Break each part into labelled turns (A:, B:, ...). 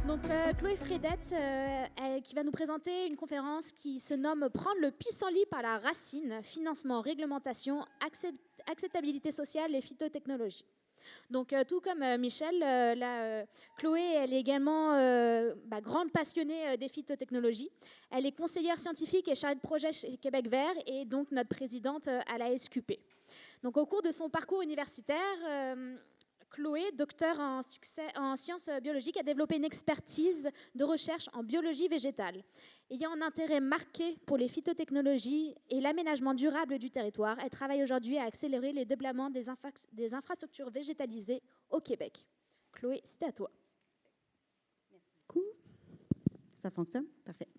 A: Donc, Chloé Fredette, qui va nous présenter une conférence qui se nomme « Prendre le pissenlit par la racine, financement, réglementation, acceptabilité sociale et phytotechnologie ». Donc, tout comme Michel, Chloé, elle est également grande passionnée des phytotechnologies. Elle est conseillère scientifique et chargée de projet chez Québec Vert et donc notre présidente à la SQP. Donc, au cours de son parcours universitaire, Chloé, docteur en sciences biologiques, a développé une expertise de recherche en biologie végétale. Ayant un intérêt marqué pour les phytotechnologies et l'aménagement durable du territoire, elle travaille aujourd'hui à accélérer le développement des infrastructures végétalisées au Québec. Chloé, c'est à toi.
B: Merci beaucoup. Ça fonctionne? Parfait.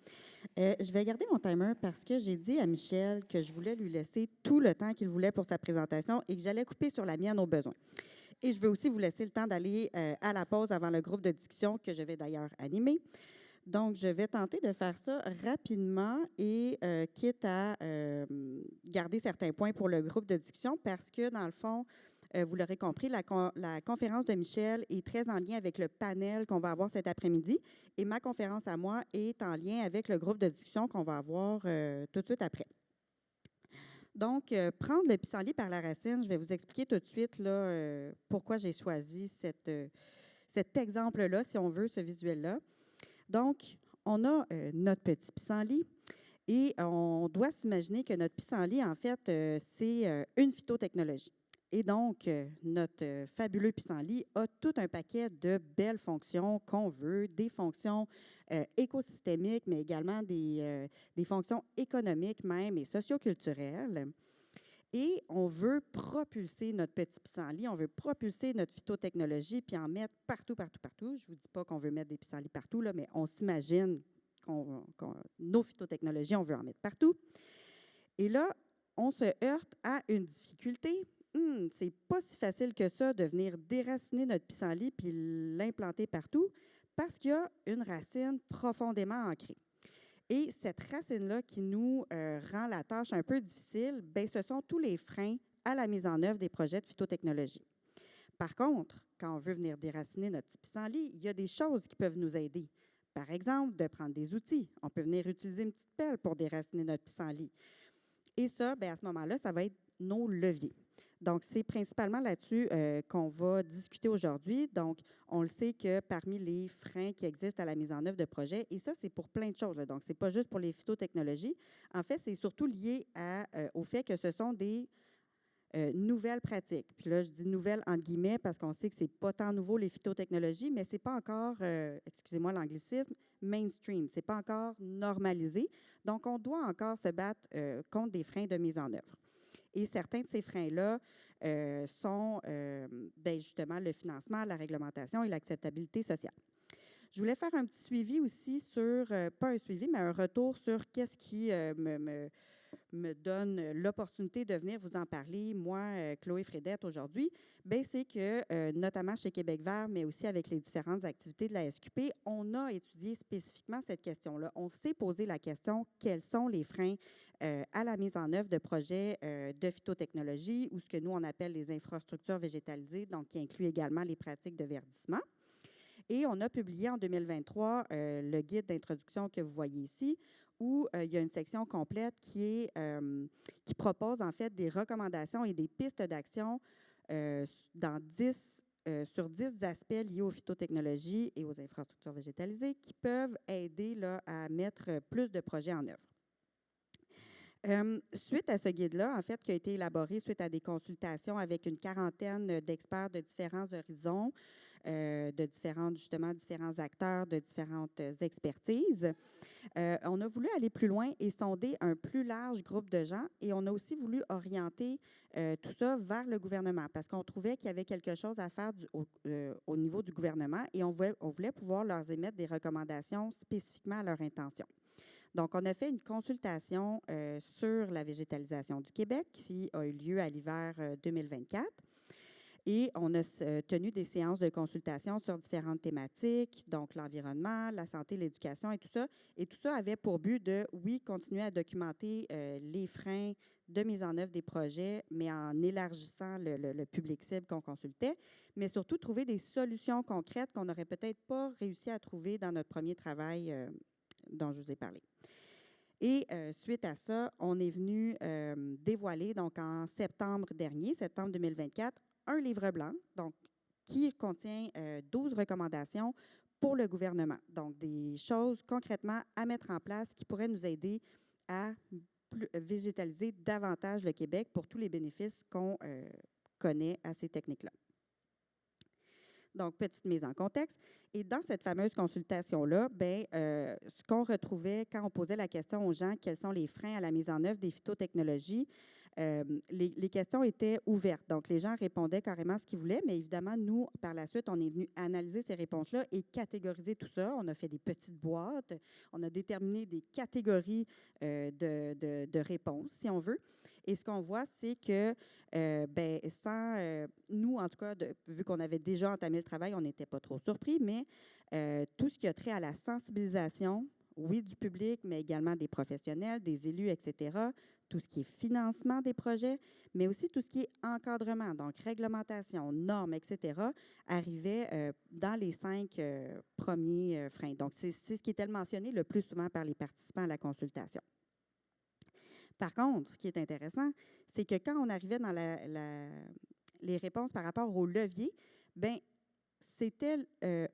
B: Je vais garder mon timer parce que j'ai dit à Michel que je voulais lui laisser tout le temps qu'il voulait pour sa présentation et que j'allais couper sur la mienne au besoin. Et je veux aussi vous laisser le temps d'aller à la pause avant le groupe de discussion que je vais d'ailleurs animer. Donc, je vais tenter de faire ça rapidement et quitte à garder certains points pour le groupe de discussion parce que, dans le fond, vous l'aurez compris, la conférence de Michel est très en lien avec le panel qu'on va avoir cet après-midi et ma conférence à moi est en lien avec le groupe de discussion qu'on va avoir tout de suite après. Donc, prendre le pissenlit par la racine, je vais vous expliquer tout de suite là, pourquoi j'ai choisi cet exemple-là, si on veut, ce visuel-là. Donc, on a notre petit pissenlit et on doit s'imaginer que notre pissenlit, en fait, c'est une phytotechnologie. Et donc, notre fabuleux pissenlit a tout un paquet de belles fonctions qu'on veut, des fonctions écosystémiques, mais également des fonctions économiques même et socioculturelles. Et on veut propulser notre petit pissenlit, on veut propulser notre phytotechnologie puis en mettre partout, partout, partout. Je ne vous dis pas qu'on veut mettre des pissenlits partout, là, mais on s'imagine nos phytotechnologies, on veut en mettre partout. Et là, on se heurte à une difficulté. C'est pas si facile que ça de venir déraciner notre pissenlit puis l'implanter partout parce qu'il y a une racine profondément ancrée. Et cette racine-là qui nous rend la tâche un peu difficile, bien, ce sont tous les freins à la mise en œuvre des projets de phytotechnologie. Par contre, quand on veut venir déraciner notre petit pissenlit, il y a des choses qui peuvent nous aider. Par exemple, de prendre des outils. On peut venir utiliser une petite pelle pour déraciner notre pissenlit. Et ça, bien, à ce moment-là, ça va être nos leviers. Donc, c'est principalement là-dessus qu'on va discuter aujourd'hui. Donc, on le sait que parmi les freins qui existent à la mise en œuvre de projets, et ça, c'est pour plein de choses. Là. Donc, ce n'est pas juste pour les phytotechnologies. En fait, c'est surtout lié au fait que ce sont des nouvelles pratiques. Puis là, je dis nouvelles entre guillemets parce qu'on sait que ce n'est pas tant nouveau les phytotechnologies, mais ce n'est pas encore, excusez-moi l'anglicisme, mainstream. Ce n'est pas encore normalisé. Donc, on doit encore se battre contre des freins de mise en œuvre. Et certains de ces freins-là sont justement le financement, la réglementation et l'acceptabilité sociale. Je voulais faire un petit suivi aussi sur, pas un suivi, mais un retour sur qu'est-ce qui me donne l'opportunité de venir vous en parler, moi, Chloé Fredette, aujourd'hui. Bien, c'est que, notamment chez Québec Vert, mais aussi avec les différentes activités de la SQP, on a étudié spécifiquement cette question-là. On s'est posé la question, quels sont les freins à la mise en œuvre de projets de phytotechnologie ou ce que nous, on appelle les infrastructures végétalisées, donc qui inclut également les pratiques de verdissement. Et on a publié en 2023 le guide d'introduction que vous voyez ici, où il y a une section complète qui propose en fait des recommandations et des pistes d'action sur 10 aspects liés aux phytotechnologies et aux infrastructures végétalisées qui peuvent aider là, à mettre plus de projets en œuvre. Suite à ce guide-là, en fait, qui a été élaboré suite à des consultations avec une quarantaine d'experts de différents horizons, de différents acteurs, de différentes expertises, on a voulu aller plus loin et sonder un plus large groupe de gens et on a aussi voulu orienter tout ça vers le gouvernement parce qu'on trouvait qu'il y avait quelque chose à faire au niveau du gouvernement et on voulait pouvoir leur émettre des recommandations spécifiquement à leur intention. Donc, on a fait une consultation sur la végétalisation du Québec qui a eu lieu à l'hiver 2024. Et on a tenu des séances de consultation sur différentes thématiques, donc l'environnement, la santé, l'éducation et tout ça. Et tout ça avait pour but de, oui, continuer à documenter les freins de mise en œuvre des projets, mais en élargissant le public cible qu'on consultait, mais surtout trouver des solutions concrètes qu'on n'aurait peut-être pas réussi à trouver dans notre premier travail dont je vous ai parlé. Et suite à ça, on est venu dévoiler, donc en septembre dernier, septembre 2024, un livre blanc, donc qui contient 12 recommandations pour le gouvernement. Donc, des choses concrètement à mettre en place qui pourraient nous aider à végétaliser davantage le Québec pour tous les bénéfices qu'on connaît à ces techniques-là. Donc, petite mise en contexte. Et dans cette fameuse consultation-là, ce qu'on retrouvait quand on posait la question aux gens, quels sont les freins à la mise en œuvre des phytotechnologies, les questions étaient ouvertes. Donc, les gens répondaient carrément ce qu'ils voulaient, mais évidemment, nous, par la suite, on est venu analyser ces réponses-là et catégoriser tout ça. On a fait des petites boîtes, on a déterminé des catégories de réponses, si on veut. Et ce qu'on voit, c'est que nous, en tout cas, vu qu'on avait déjà entamé le travail, on n'était pas trop surpris, mais tout ce qui a trait à la sensibilisation, oui, du public, mais également des professionnels, des élus, etc., tout ce qui est financement des projets, mais aussi tout ce qui est encadrement, donc réglementation, normes, etc., arrivait dans les 5 premiers freins. Donc, c'est ce qui était mentionné le plus souvent par les participants à la consultation. Par contre, ce qui est intéressant, c'est que quand on arrivait dans les réponses par rapport aux leviers, bien, c'était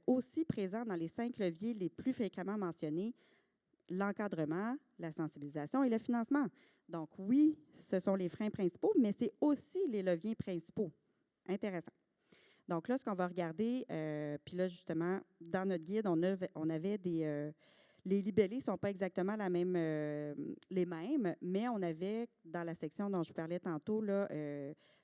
B: aussi présent dans les 5 leviers les plus fréquemment mentionnés, l'encadrement, la sensibilisation et le financement. Donc, oui, ce sont les freins principaux, mais c'est aussi les leviers principaux. Intéressant. Donc là, ce qu'on va regarder, puis là, justement, dans notre guide, on avait des... les libellés ne sont pas exactement les mêmes, mais on avait, dans la section dont je vous parlais tantôt, là,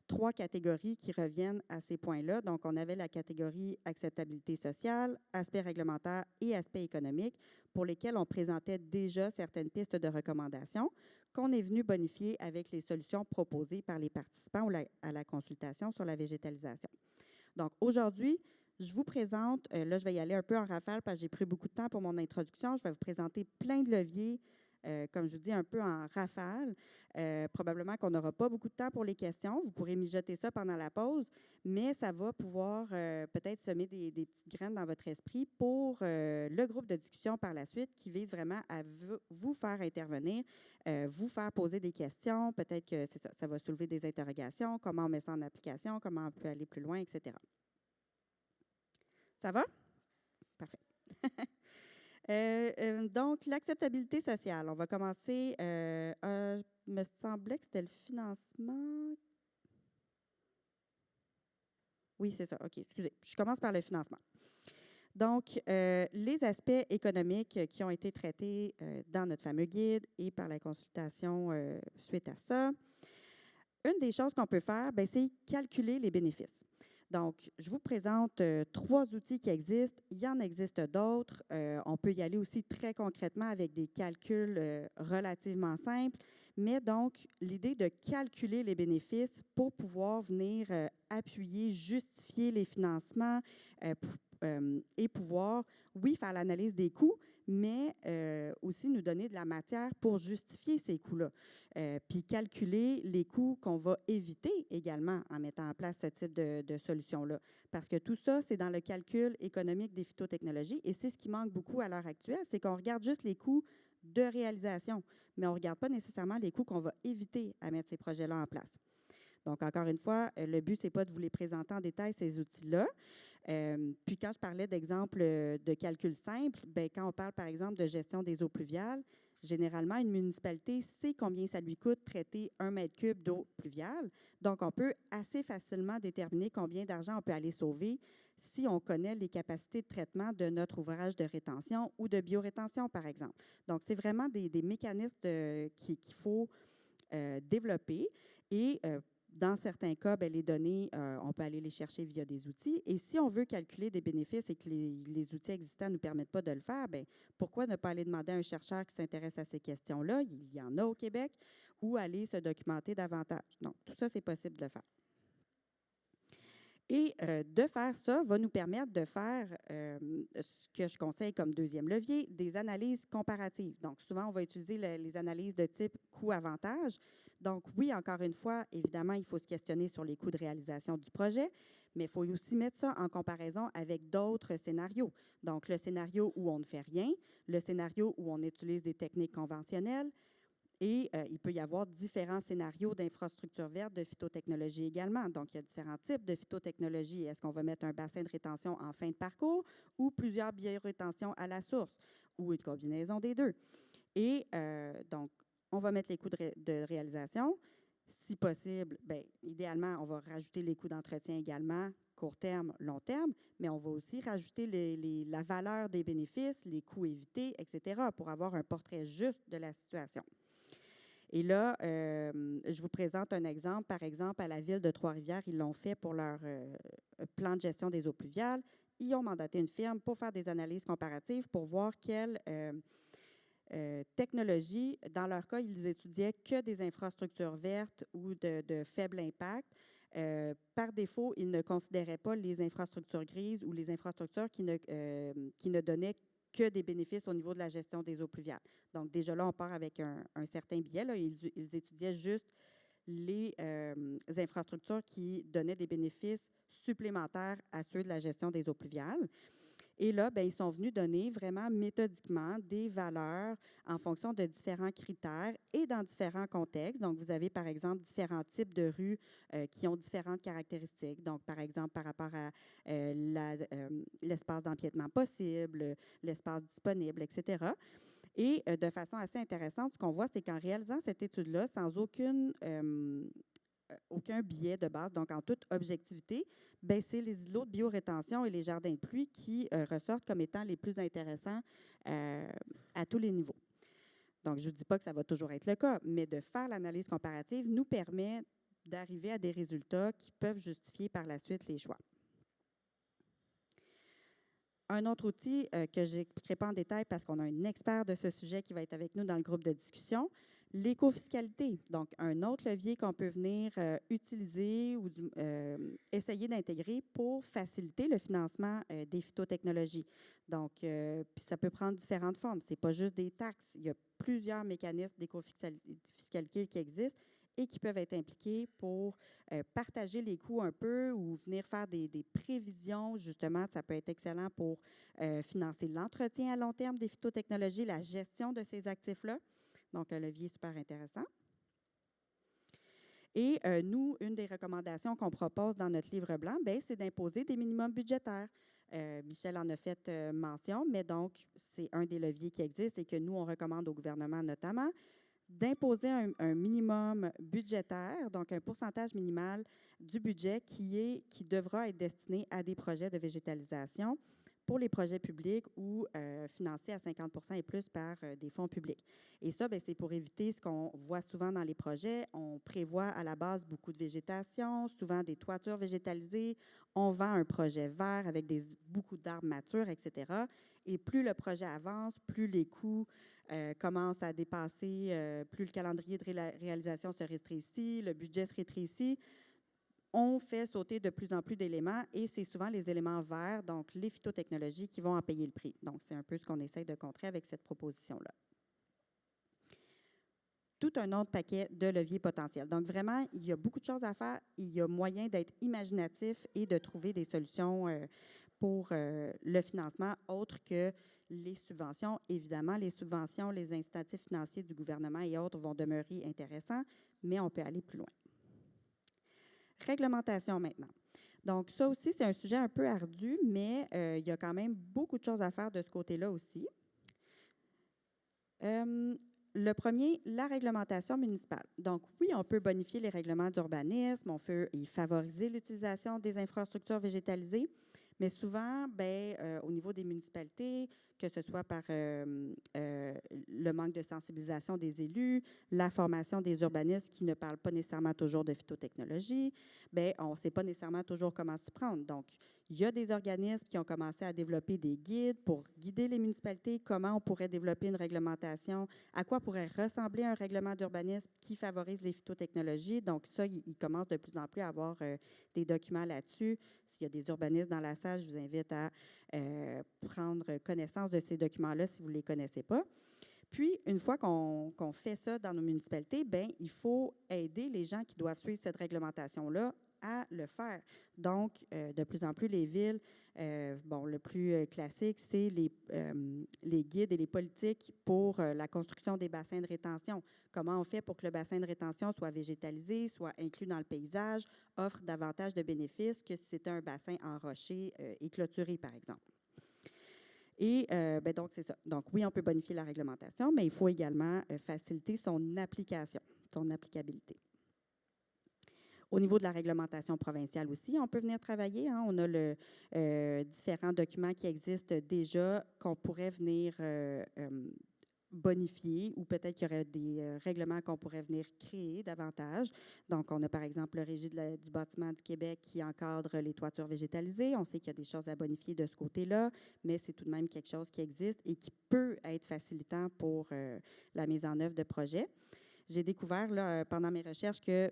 B: 3 catégories qui reviennent à ces points-là. Donc, on avait la catégorie acceptabilité sociale, aspect réglementaire et aspect économique, pour lesquels on présentait déjà certaines pistes de recommandations qu'on est venu bonifier avec les solutions proposées par les participants à la consultation sur la végétalisation. Donc, aujourd'hui, je vous présente, là, je vais y aller un peu en rafale parce que j'ai pris beaucoup de temps pour mon introduction. Je vais vous présenter plein de leviers, comme je vous dis, un peu en rafale. Probablement qu'on n'aura pas beaucoup de temps pour les questions. Vous pourrez mijoter ça pendant la pause, mais ça va pouvoir peut-être semer des petites graines dans votre esprit pour le groupe de discussion par la suite qui vise vraiment à vous faire intervenir, vous faire poser des questions. Peut-être que c'est ça, ça va soulever des interrogations, comment on met ça en application, comment on peut aller plus loin, etc. Ça va? Parfait. Donc, l'acceptabilité sociale. On va commencer. Me semblait que c'était le financement. Oui, c'est ça. OK, excusez. Je commence par le financement. Donc, les aspects économiques qui ont été traités dans notre fameux guide et par la consultation suite à ça. Une des choses qu'on peut faire, c'est calculer les bénéfices. Donc, je vous présente 3 outils qui existent. Il y en existe d'autres. On peut y aller aussi très concrètement avec des calculs relativement simples. Mais donc, l'idée de calculer les bénéfices pour pouvoir venir appuyer, justifier les financements et pouvoir, oui, faire l'analyse des coûts, mais aussi nous donner de la matière pour justifier ces coûts-là. Puis calculer les coûts qu'on va éviter également en mettant en place ce type de solution-là. Parce que tout ça, c'est dans le calcul économique des phytotechnologies et c'est ce qui manque beaucoup à l'heure actuelle, c'est qu'on regarde juste les coûts de réalisation, mais on ne regarde pas nécessairement les coûts qu'on va éviter à mettre ces projets-là en place. Donc, encore une fois, le but, ce n'est pas de vous les présenter en détail, ces outils-là. Puis, quand je parlais d'exemples de calcul simple, quand on parle, par exemple, de gestion des eaux pluviales, généralement, une municipalité sait combien ça lui coûte traiter 1 mètre cube d'eau pluviale. Donc, on peut assez facilement déterminer combien d'argent on peut aller sauver si on connaît les capacités de traitement de notre ouvrage de rétention ou de biorétention, par exemple. Donc, c'est vraiment des mécanismes qu'il faut développer et dans certains cas, les données, on peut aller les chercher via des outils. Et si on veut calculer des bénéfices et que les outils existants ne nous permettent pas de le faire, pourquoi ne pas aller demander à un chercheur qui s'intéresse à ces questions-là, il y en a au Québec, ou aller se documenter davantage. Donc, tout ça, c'est possible de le faire. Et de faire ça va nous permettre de faire ce que je conseille comme deuxième levier, des analyses comparatives. Donc, souvent, on va utiliser les analyses de type coût-avantage. Donc, oui, encore une fois, évidemment, il faut se questionner sur les coûts de réalisation du projet, mais il faut aussi mettre ça en comparaison avec d'autres scénarios. Donc, le scénario où on ne fait rien, le scénario où on utilise des techniques conventionnelles, et il peut y avoir différents scénarios d'infrastructures vertes, de phytotechnologie également. Donc, il y a différents types de phytotechnologie. Est-ce qu'on va mettre un bassin de rétention en fin de parcours ou plusieurs biorétentions à la source ou une combinaison des deux? Et donc, on va mettre les coûts de réalisation. Si possible, bien, idéalement, on va rajouter les coûts d'entretien également, court terme, long terme, mais on va aussi rajouter la valeur des bénéfices, les coûts évités, etc., pour avoir un portrait juste de la situation. Et là, je vous présente un exemple. Par exemple, à la ville de Trois-Rivières, ils l'ont fait pour leur plan de gestion des eaux pluviales. Ils ont mandaté une firme pour faire des analyses comparatives pour voir quelle technologie, dans leur cas, ils étudiaient que des infrastructures vertes ou de faible impact. Par défaut, ils ne considéraient pas les infrastructures grises ou les infrastructures qui ne donnaient que des bénéfices au niveau de la gestion des eaux pluviales. Donc, déjà là, on part avec un certain biais. Là. Ils étudiaient juste les infrastructures qui donnaient des bénéfices supplémentaires à ceux de la gestion des eaux pluviales. Et là, bien, ils sont venus donner vraiment méthodiquement des valeurs en fonction de différents critères et dans différents contextes. Donc, vous avez, par exemple, différents types de rues qui ont différentes caractéristiques. Donc, par exemple, par rapport à l'espace d'empiètement possible, l'espace disponible, etc. Et de façon assez intéressante, ce qu'on voit, c'est qu'en réalisant cette étude-là, sans aucun biais de base, donc en toute objectivité, bien, c'est les îlots de biorétention et les jardins de pluie qui ressortent comme étant les plus intéressants à tous les niveaux. Donc, je ne dis pas que ça va toujours être le cas, mais de faire l'analyse comparative nous permet d'arriver à des résultats qui peuvent justifier par la suite les choix. Un autre outil que je n'expliquerai pas en détail parce qu'on a un expert de ce sujet qui va être avec nous dans le groupe de discussion, l'écofiscalité. Donc, un autre levier qu'on peut venir utiliser ou essayer d'intégrer pour faciliter le financement des phytotechnologies. Donc, puis ça peut prendre différentes formes. Ce n'est pas juste des taxes. Il y a plusieurs mécanismes d'écofiscalité qui existent et qui peuvent être impliqués pour partager les coûts un peu ou venir faire des prévisions. Justement, ça peut être excellent pour financer l'entretien à long terme des phytotechnologies, la gestion de ces actifs-là. Donc, un levier super intéressant. Et nous, une des recommandations qu'on propose dans notre livre blanc, c'est d'imposer des minimums budgétaires. Michel en a fait mention, mais donc, c'est un des leviers qui existe et que nous, on recommande au gouvernement notamment, d'imposer un minimum budgétaire, donc un pourcentage minimal du budget qui devra être destiné à des projets de végétalisation pour les projets publics ou financés à 50 % et plus par des fonds publics. Et ça, c'est pour éviter ce qu'on voit souvent dans les projets. On prévoit à la base beaucoup de végétation, souvent des toitures végétalisées. On vend un projet vert avec beaucoup d'arbres matures, etc. Et plus le projet avance, plus les coûts commencent à dépasser, plus le calendrier de réalisation se rétrécit, le budget se rétrécit. On fait sauter de plus en plus d'éléments et c'est souvent les éléments verts, donc les phytotechnologies, qui vont en payer le prix. Donc, c'est un peu ce qu'on essaie de contrer avec cette proposition-là. Tout un autre paquet de leviers potentiels. Donc, vraiment, il y a beaucoup de choses à faire. Il y a moyen d'être imaginatif et de trouver des solutions pour le financement autres que les subventions. Évidemment, les subventions, les incitatifs financiers du gouvernement et autres vont demeurer intéressants, mais on peut aller plus loin. Réglementation maintenant. Donc, ça aussi, c'est un sujet un peu ardu, mais il y a quand même beaucoup de choses à faire de ce côté-là aussi. Le premier, la réglementation municipale. Donc, oui, on peut bonifier les règlements d'urbanisme, on peut y favoriser l'utilisation des infrastructures végétalisées, mais souvent, au niveau des municipalités, que ce soit par le manque de sensibilisation des élus, la formation des urbanistes qui ne parlent pas nécessairement toujours de phytotechnologie, on ne sait pas nécessairement toujours comment s'y prendre. Donc, Il y a des organismes qui ont commencé à développer des guides pour guider les municipalités, comment on pourrait développer une réglementation, à quoi pourrait ressembler un règlement d'urbanisme qui favorise les phytotechnologies. Donc ça, il commence de plus en plus à avoir des documents là-dessus. S'il y a des urbanistes dans la salle, je vous invite à prendre connaissance de ces documents-là si vous ne les connaissez pas. Puis, une fois qu'on fait ça dans nos municipalités, bien, il faut aider les gens qui doivent suivre cette réglementation-là à le faire. Donc, de plus en plus, les villes, le plus classique, c'est les guides et les politiques pour la construction des bassins de rétention. Comment on fait pour que le bassin de rétention soit végétalisé, soit inclus dans le paysage, offre davantage de bénéfices que si c'était un bassin enroché et clôturé, par exemple. Et donc, c'est ça. Donc, oui, on peut bonifier la réglementation, mais il faut également faciliter son application, son applicabilité. Au niveau de la réglementation provinciale aussi, on peut venir travailler. Hein. On a différents documents qui existent déjà qu'on pourrait venir bonifier ou peut-être qu'il y aurait des règlements qu'on pourrait venir créer davantage. Donc, on a par exemple le Régie du bâtiment du Québec qui encadre les toitures végétalisées. On sait qu'il y a des choses à bonifier de ce côté-là, mais c'est tout de même quelque chose qui existe et qui peut être facilitant pour la mise en œuvre de projets. J'ai découvert là, pendant mes recherches que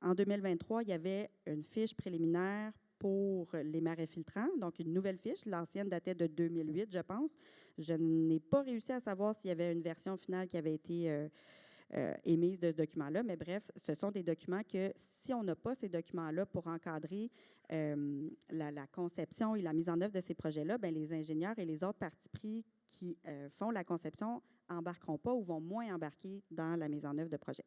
B: en 2023, il y avait une fiche préliminaire pour les marais filtrants, donc une nouvelle fiche. L'ancienne datait de 2008, je pense. Je n'ai pas réussi à savoir s'il y avait une version finale qui avait été émise de ce document-là, mais bref, ce sont des documents que si on n'a pas ces documents-là pour encadrer la conception et la mise en œuvre de ces projets-là, bien, les ingénieurs et les autres parties pris qui font la conception n'embarqueront pas ou vont moins embarquer dans la mise en œuvre de projets.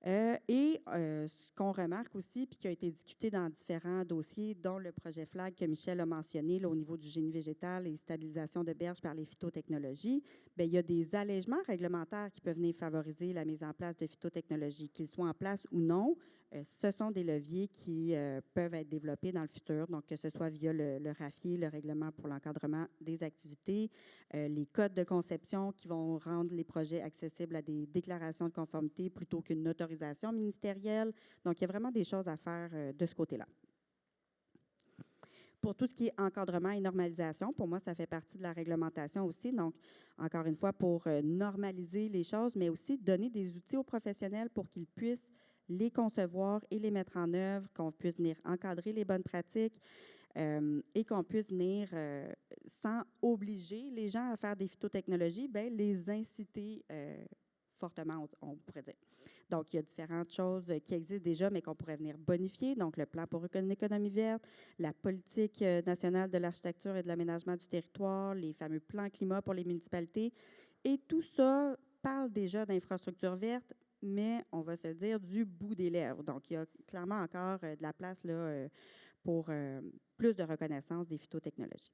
B: Ce qu'on remarque aussi, puis qui a été discuté dans différents dossiers, dont le projet FLAG que Michel a mentionné là, au niveau du génie végétal et stabilisation de berges par les phytotechnologies, bien, il y a des allègements réglementaires qui peuvent venir favoriser la mise en place de phytotechnologies, qu'ils soient en place ou non. Ce sont des leviers qui peuvent être développés dans le futur, donc que ce soit via le RAFIE, le règlement pour l'encadrement des activités, les codes de conception qui vont rendre les projets accessibles à des déclarations de conformité plutôt qu'une autorisation ministérielle. Donc, il y a vraiment des choses à faire de ce côté-là. Pour tout ce qui est encadrement et normalisation, pour moi, ça fait partie de la réglementation aussi. Donc, encore une fois, pour normaliser les choses, mais aussi donner des outils aux professionnels pour qu'ils puissent les concevoir et les mettre en œuvre, qu'on puisse venir encadrer les bonnes pratiques et qu'on puisse venir, sans obliger les gens à faire des phytotechnologies, bien, les inciter fortement, on pourrait dire. Donc, il y a différentes choses qui existent déjà, mais qu'on pourrait venir bonifier. Donc, le plan pour une économie verte, la politique nationale de l'architecture et de l'aménagement du territoire, les fameux plans climat pour les municipalités. Et tout ça parle déjà d'infrastructures vertes, mais on va se le dire du bout des lèvres. Donc, il y a clairement encore de la place là, pour plus de reconnaissance des phytotechnologies.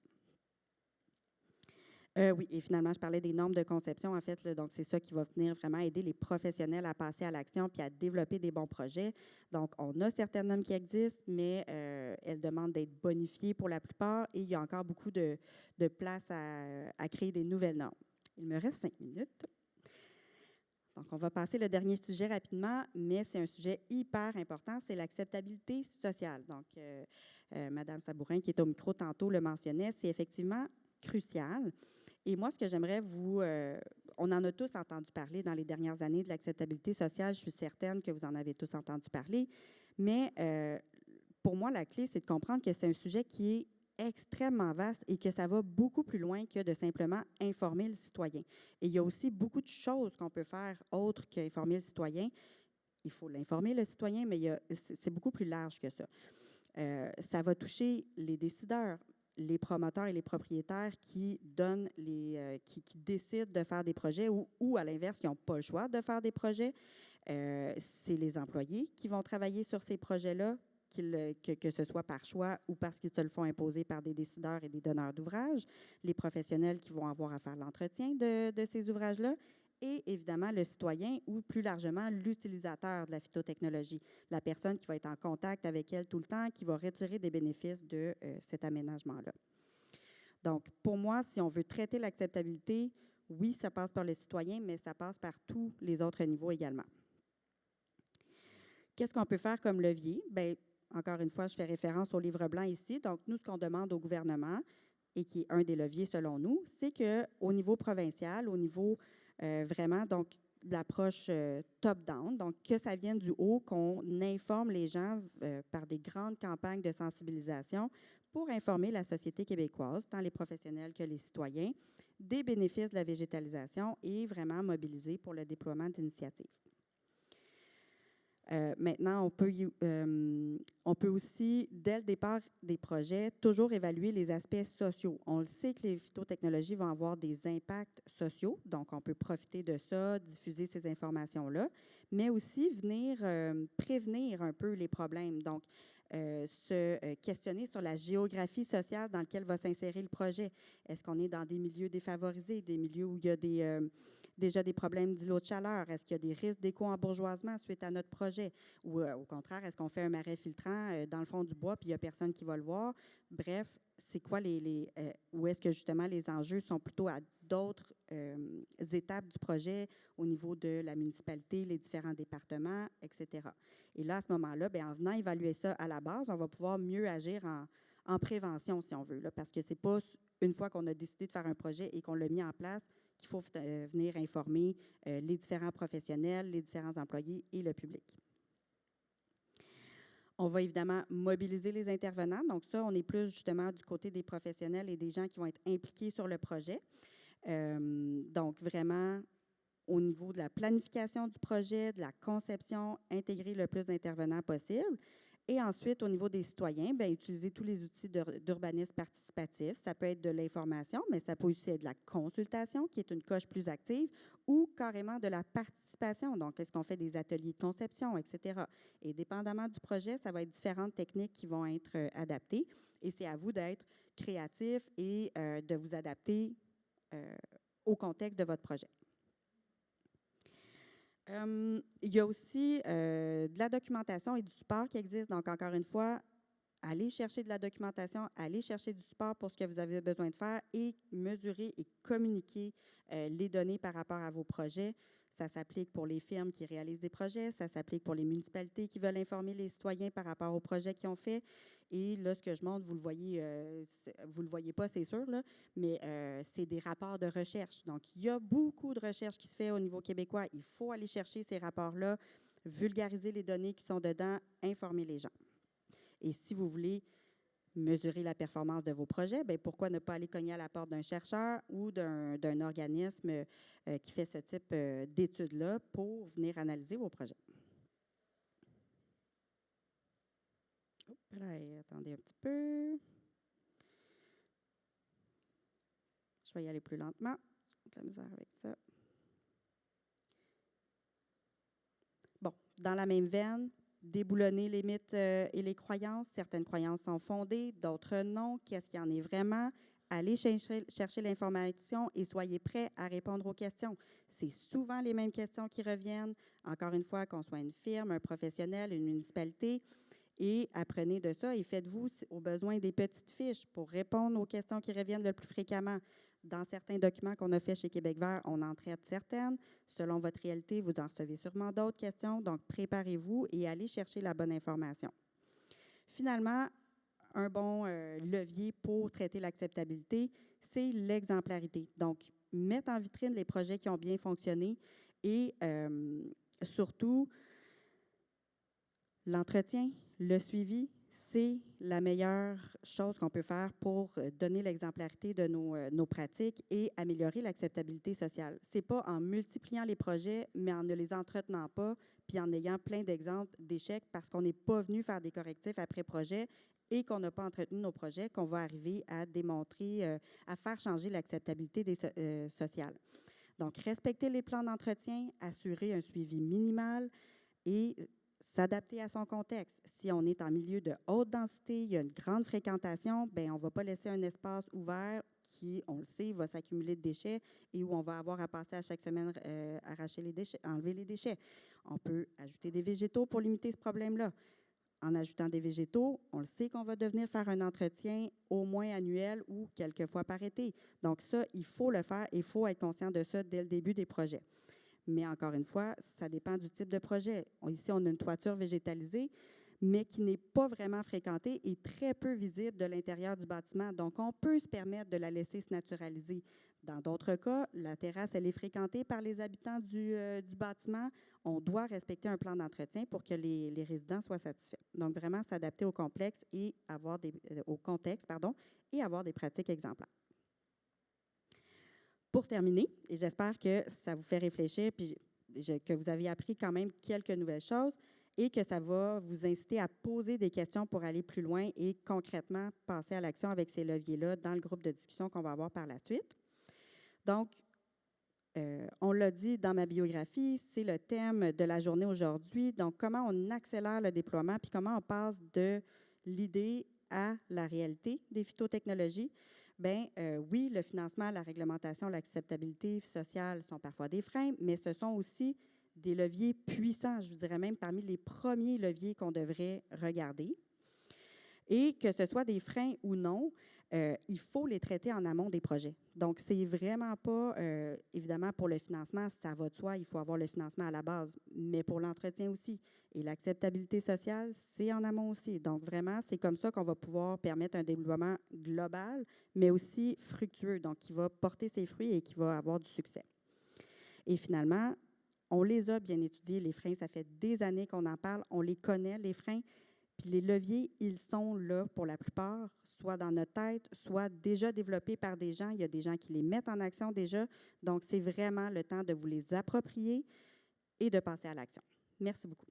B: Oui, et finalement, je parlais des normes de conception. En fait, là, donc, c'est ça qui va venir vraiment aider les professionnels à passer à l'action puis à développer des bons projets. Donc, on a certaines normes qui existent, mais elles demandent d'être bonifiées pour la plupart et il y a encore beaucoup de place à créer des nouvelles normes. Il me reste 5 minutes. Donc, on va passer le dernier sujet rapidement, mais c'est un sujet hyper important, c'est l'acceptabilité sociale. Donc, Mme Sabourin, qui est au micro tantôt, le mentionnait, c'est effectivement crucial. Et moi, ce que j'aimerais on en a tous entendu parler dans les dernières années de l'acceptabilité sociale. Je suis certaine que vous en avez tous entendu parler. Mais pour moi, la clé, c'est de comprendre que c'est un sujet qui est extrêmement vaste et que ça va beaucoup plus loin que de simplement informer le citoyen. Et il y a aussi beaucoup de choses qu'on peut faire autres qu'informer le citoyen. Il faut l'informer, le citoyen, mais c'est beaucoup plus large que ça. Ça va toucher les décideurs, les promoteurs et les propriétaires qui décident de faire des projets ou à l'inverse, qui n'ont pas le choix de faire des projets. C'est les employés qui vont travailler sur ces projets-là, que ce soit par choix ou parce qu'ils se le font imposer par des décideurs et des donneurs d'ouvrages, les professionnels qui vont avoir à faire l'entretien de ces ouvrages-là, et évidemment le citoyen ou plus largement l'utilisateur de la phytotechnologie, la personne qui va être en contact avec elle tout le temps, qui va retirer des bénéfices de cet aménagement-là. Donc, pour moi, si on veut traiter l'acceptabilité, oui, ça passe par le citoyen, mais ça passe par tous les autres niveaux également. Qu'est-ce qu'on peut faire comme levier? Bien, encore une fois, je fais référence au livre blanc ici. Donc, nous, ce qu'on demande au gouvernement, et qui est un des leviers selon nous, c'est qu'au niveau provincial, au niveau vraiment, donc, de l'approche top-down, donc que ça vienne du haut, qu'on informe les gens par des grandes campagnes de sensibilisation pour informer la société québécoise, tant les professionnels que les citoyens, des bénéfices de la végétalisation et vraiment mobiliser pour le déploiement d'initiatives. Maintenant, on peut aussi, dès le départ des projets, toujours évaluer les aspects sociaux. On le sait que les phytotechnologies vont avoir des impacts sociaux, donc on peut profiter de ça, diffuser ces informations-là, mais aussi venir prévenir un peu les problèmes. Donc, se questionner sur la géographie sociale dans laquelle va s'insérer le projet. Est-ce qu'on est dans des milieux défavorisés, des milieux où il y a déjà des problèmes d'îlots de chaleur? Est-ce qu'il y a des risques d'éco-embourgeoisement suite à notre projet? Ou au contraire, est-ce qu'on fait un marais filtrant dans le fond du bois puis il n'y a personne qui va le voir? Bref, c'est quoi où est-ce que justement les enjeux sont plutôt à d'autres étapes du projet au niveau de la municipalité, les différents départements, etc. Et là, à ce moment-là, bien, en venant évaluer ça à la base, on va pouvoir mieux agir en prévention, si on veut, là, parce que ce n'est pas une fois qu'on a décidé de faire un projet et qu'on l'a mis en place qu'il faut venir informer les différents professionnels, les différents employés et le public. On va évidemment mobiliser les intervenants. Donc ça, on est plus justement du côté des professionnels et des gens qui vont être impliqués sur le projet. Donc vraiment, au niveau de la planification du projet, de la conception, intégrer le plus d'intervenants possible. Et ensuite, au niveau des citoyens, bien, utiliser tous les outils d'urbanisme participatif. Ça peut être de l'information, mais ça peut aussi être de la consultation, qui est une coche plus active, ou carrément de la participation. Donc, est-ce qu'on fait des ateliers de conception, etc. Et dépendamment du projet, ça va être différentes techniques qui vont être adaptées. Et c'est à vous d'être créatif et de vous adapter au contexte de votre projet. Il y a aussi de la documentation et du support qui existe. Donc, encore une fois, allez chercher de la documentation, allez chercher du support pour ce que vous avez besoin de faire et mesurer et communiquer les données par rapport à vos projets. Ça s'applique pour les firmes qui réalisent des projets, ça s'applique pour les municipalités qui veulent informer les citoyens par rapport aux projets qu'ils ont faits. Et là, ce que je montre, vous le voyez pas, c'est sûr, là, mais c'est des rapports de recherche. Donc, il y a beaucoup de recherche qui se fait au niveau québécois. Il faut aller chercher ces rapports-là, vulgariser les données qui sont dedans, informer les gens. Et si vous voulez mesurer la performance de vos projets, bien, pourquoi ne pas aller cogner à la porte d'un chercheur ou d'un organisme qui fait ce type d'études-là pour venir analyser vos projets. Oh, là, attendez un petit peu. Je vais y aller plus lentement. J'ai de la misère avec ça. Bon, dans la même veine, déboulonner les mythes et les croyances. Certaines croyances sont fondées, d'autres non. Qu'est-ce qu'il y en est vraiment? Allez chercher l'information et soyez prêts à répondre aux questions. C'est souvent les mêmes questions qui reviennent. Encore une fois, qu'on soit une firme, un professionnel, une municipalité. Et apprenez de ça et faites-vous au besoin des petites fiches pour répondre aux questions qui reviennent le plus fréquemment. Dans certains documents qu'on a fait chez Québec vert, on en traite certaines. Selon votre réalité, vous en recevez sûrement d'autres questions. Donc, préparez-vous et allez chercher la bonne information. Finalement, un bon levier pour traiter l'acceptabilité, c'est l'exemplarité. Donc, mettre en vitrine les projets qui ont bien fonctionné et surtout, l'entretien, le suivi, c'est la meilleure chose qu'on peut faire pour donner l'exemplarité de nos pratiques et améliorer l'acceptabilité sociale. Ce n'est pas en multipliant les projets, mais en ne les entretenant pas, puis en ayant plein d'exemples d'échecs parce qu'on n'est pas venu faire des correctifs après projet et qu'on n'a pas entretenu nos projets, qu'on va arriver à démontrer, à faire changer l'acceptabilité sociale. Donc, respecter les plans d'entretien, assurer un suivi minimal et s'adapter à son contexte. Si on est en milieu de haute densité, il y a une grande fréquentation, bien, on ne va pas laisser un espace ouvert qui, on le sait, va s'accumuler de déchets et où on va avoir à passer à chaque semaine arracher les déchets, enlever les déchets. On peut ajouter des végétaux pour limiter ce problème-là. En ajoutant des végétaux, on le sait qu'on va devenir faire un entretien au moins annuel ou quelques fois par été. Donc ça, il faut le faire et il faut être conscient de ça dès le début des projets. Mais encore une fois, ça dépend du type de projet. Ici, on a une toiture végétalisée. mais qui n'est pas vraiment fréquentée et très peu visible de l'intérieur du bâtiment. Donc, on peut se permettre de la laisser se naturaliser. Dans d'autres cas, la terrasse, elle est fréquentée par les habitants du bâtiment. On doit respecter un plan d'entretien pour que les résidents soient satisfaits. Donc, vraiment s'adapter au complexe et au contexte, et avoir des pratiques exemplaires. Pour terminer, et j'espère que ça vous fait réfléchir, puis que vous avez appris quand même quelques nouvelles choses et que ça va vous inciter à poser des questions pour aller plus loin et concrètement passer à l'action avec ces leviers-là dans le groupe de discussion qu'on va avoir par la suite. Donc, on l'a dit dans ma biographie, c'est le thème de la journée aujourd'hui. Donc, comment on accélère le déploiement puis comment on passe de l'idée à la réalité des phytotechnologies. Bien, oui, le financement, la réglementation, l'acceptabilité sociale sont parfois des freins, mais ce sont aussi des leviers puissants, je vous dirais même parmi les premiers leviers qu'on devrait regarder. Et que ce soit des freins ou non, il faut les traiter en amont des projets. Donc, c'est vraiment pas, évidemment, pour le financement, ça va de soi, il faut avoir le financement à la base, mais pour l'entretien aussi. Et l'acceptabilité sociale, c'est en amont aussi. Donc, vraiment, c'est comme ça qu'on va pouvoir permettre un développement global, mais aussi fructueux, donc qui va porter ses fruits et qui va avoir du succès. Et finalement, on les a bien étudiés, les freins, ça fait des années qu'on en parle, on les connaît, les freins. Puis les leviers, ils sont là pour la plupart, soit dans notre tête, soit déjà développés par des gens. Il y a des gens qui les mettent en action déjà. Donc, c'est vraiment le temps de vous les approprier et de passer à l'action. Merci beaucoup.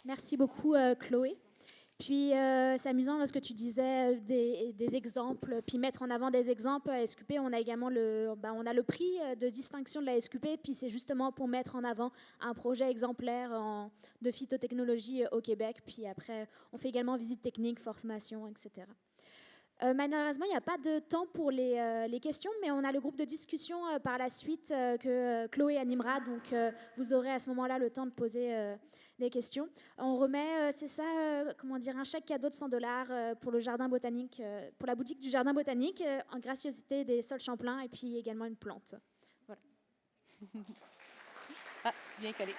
A: Merci beaucoup, Chloé. Puis, c'est amusant lorsque tu disais des exemples, puis mettre en avant des exemples à la SQP. On a également on a le prix de distinction de la SQP, puis c'est justement pour mettre en avant un projet exemplaire de phytotechnologie au Québec. Puis après, on fait également visite technique, formation, etc. Malheureusement, il n'y a pas de temps pour les questions, mais on a le groupe de discussion par la suite que Chloé animera. Donc, vous aurez à ce moment-là le temps de poser des questions. On remet, c'est ça, un chèque cadeau de 100 $ pour le jardin botanique, pour la boutique du jardin botanique, en graciosité des Sols Champlain, et puis également une plante. Voilà.
C: Ah, bien collé.